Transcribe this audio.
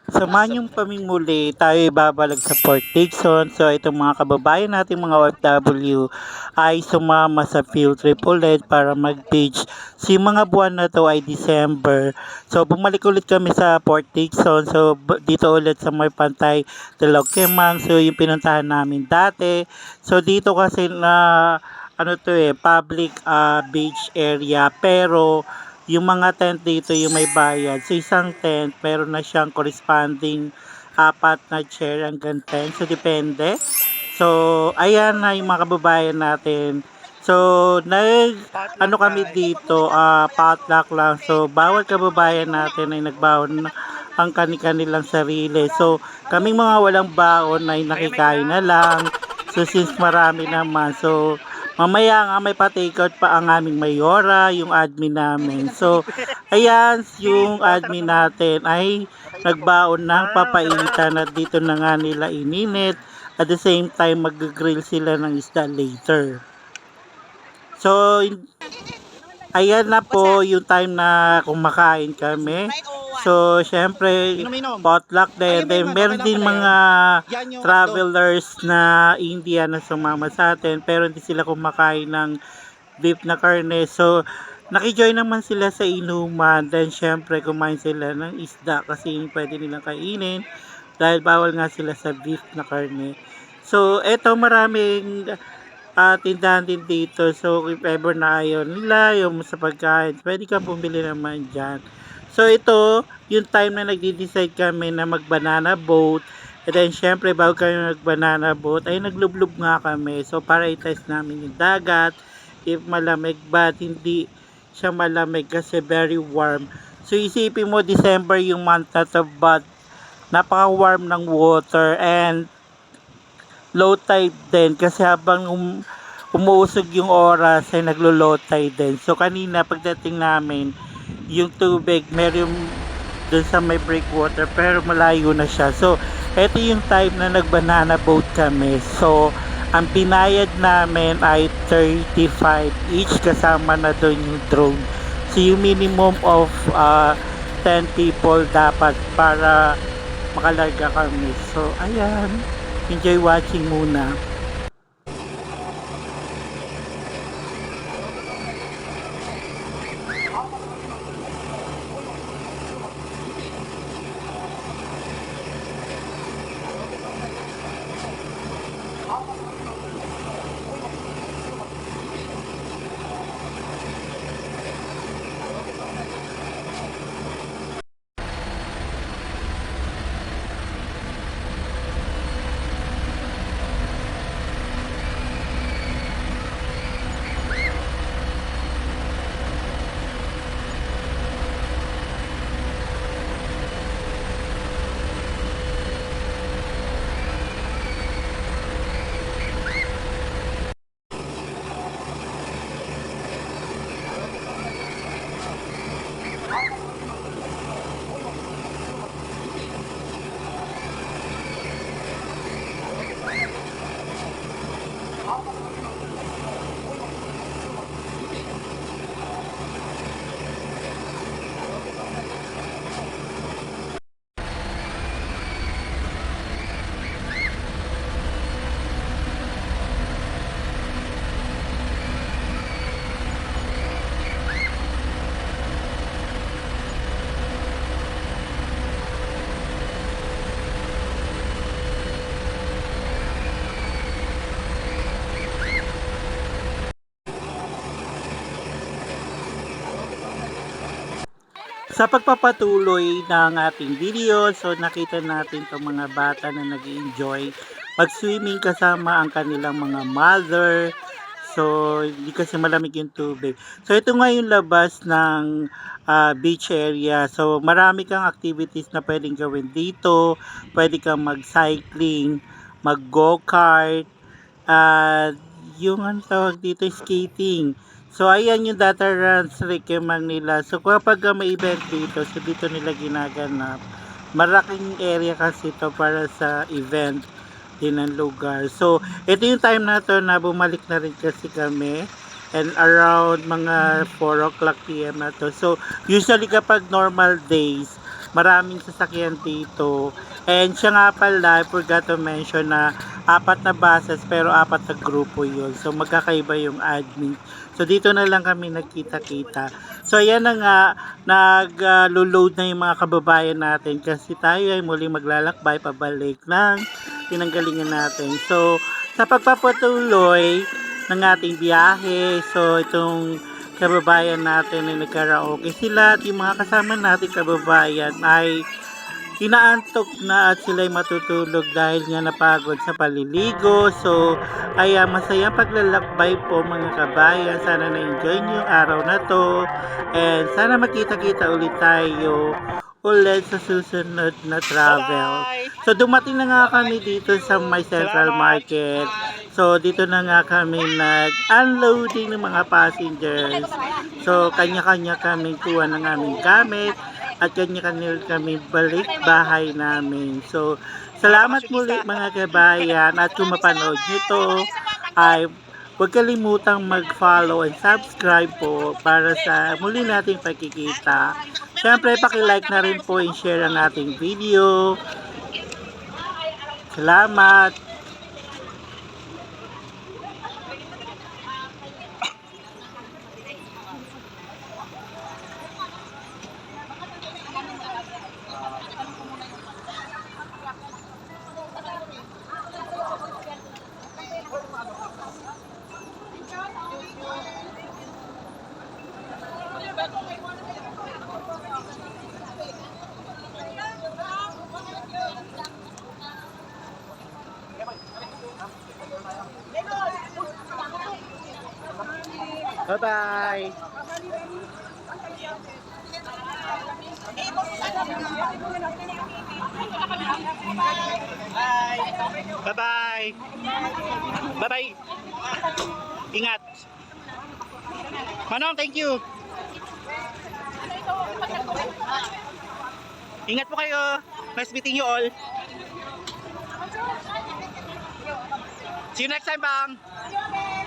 Samahan niyo kaming muli, tayo'y babalik sa Port Dickson. So itong mga kababayan nating mga OFW ay sumama sa field trip ulit para mag-beach. So yung mga buwan na to ay December. So bumalik ulit kami sa Port Dickson. So dito ulit sa may pantay Talokemang. So yung pinuntahan namin dati. So dito kasi na ano to public beach area, pero yung mga tent dito yung may bayad. So isang tent, meron na siyang corresponding apat na chair hanggang 10. So depende. So ayan na yung mga kababayan natin. So ano kami dito, potluck lang. So bawat kababayan natin ay nagbaon ang kani-kanilang sarili. So kaming mga walang baon ay nakikain na lang. So since marami naman, so mamaya nga may pa-takeout pa ang aming mayora, yung admin namin. So, ayan, yung admin natin ay nagbaon ng papaitan at dito na nga nila ininit. At the same time, mag-grill sila ng isda later. So, ayan na po yung time na kumakain kami. So, syempre, potluck din. Then, meron din mga travelers na India na sumama sa atin, pero hindi sila kumakain ng beef na karne. So, nakijoin naman sila sa inuman. Then, syempre, kumain sila ng isda kasi yung pwede nilang kainin dahil bawal nga sila sa beef na karne. So, eto maraming tindahan din dito. So, if ever na ayaw nila yung sa pagkain, pwede ka bumili naman dyan. So, ito, yung time na nagde-decide kami na mag-banana boat. And then, syempre, bago kami mag-banana boat, ay naglublob nga kami. So, para i-test namin yung dagat, if malamig ba, hindi siya malamig kasi very warm. So, isipin mo, December yung month na to, but napaka-warm ng water and low tide din kasi habang umuusog yung oras ay naglo-low tide din. So kanina pagdating namin, yung tubig meron dun sa may breakwater pero malayo na siya. So eto yung time na nag-banana boat kami. So ang pinayad namin ay 35 each kasama na dun yung drone. So yung minimum of 10 people dapat para makalarga kami. So ayan, enjoy watching muna. Sa pagpapatuloy ng ating video, so nakita natin itong mga bata na nag enjoy mag-swimming kasama ang kanilang mga mother. So, hindi kasi malamig yung tubig. So, ito nga yung labas ng beach area. So, marami kang activities na pwedeng gawin dito. Pwede kang mag-cycling, mag-go-kart, at yung ano tawag dito, skating. So, ayan yung data runs recommend nila. So, kapag may event dito, so dito nila ginaganap. Malaking area kasi ito para sa event din ng lugar. So, ito yung time na to na bumalik na rin kasi kami. And around mga 4 o'clock PM na to. So, usually kapag normal days, maraming sasakyan dito. And siya nga pala, I forgot to mention na 4 na buses pero 4 na grupo yun. So magkakaiba yung admin. So dito na lang kami nagkita-kita. So ayan na nga, nag-load na yung mga kababayan natin kasi tayo ay muli maglalakbay pabalik ng pinanggalingan natin. So sa pagpapatuloy ng ating biyahe, so itong kababayan natin ay nagkaraoke sila at yung mga kasama natin kababayan ay inaantok na at sila'y matutulog dahil nga napagod sa paliligo. So, kaya masayang paglalakbay po mga kabayan. Sana na-enjoy niyo yung araw na to. And sana makita-kita ulit tayo ulit sa susunod na travel. So, dumating na nga kami dito sa My Central Market. So, dito na nga kami nag-unloading ng mga passengers. So, kanya-kanya kami kuha ng aming gamit at kanya-kanya kami balik bahay namin. So, salamat muli mga kabayan at kung mapanood nyo to, ay huwag kalimutang mag-follow and subscribe po para sa muli nating pagkikita. Siyempre, paki-like na rin po and share ang ating video. Salamat! Bye-bye! Bye-bye! Bye-bye! Ingat! Manong, thank you! Ingat po kayo! Nice meeting you all! See you next time, Bang!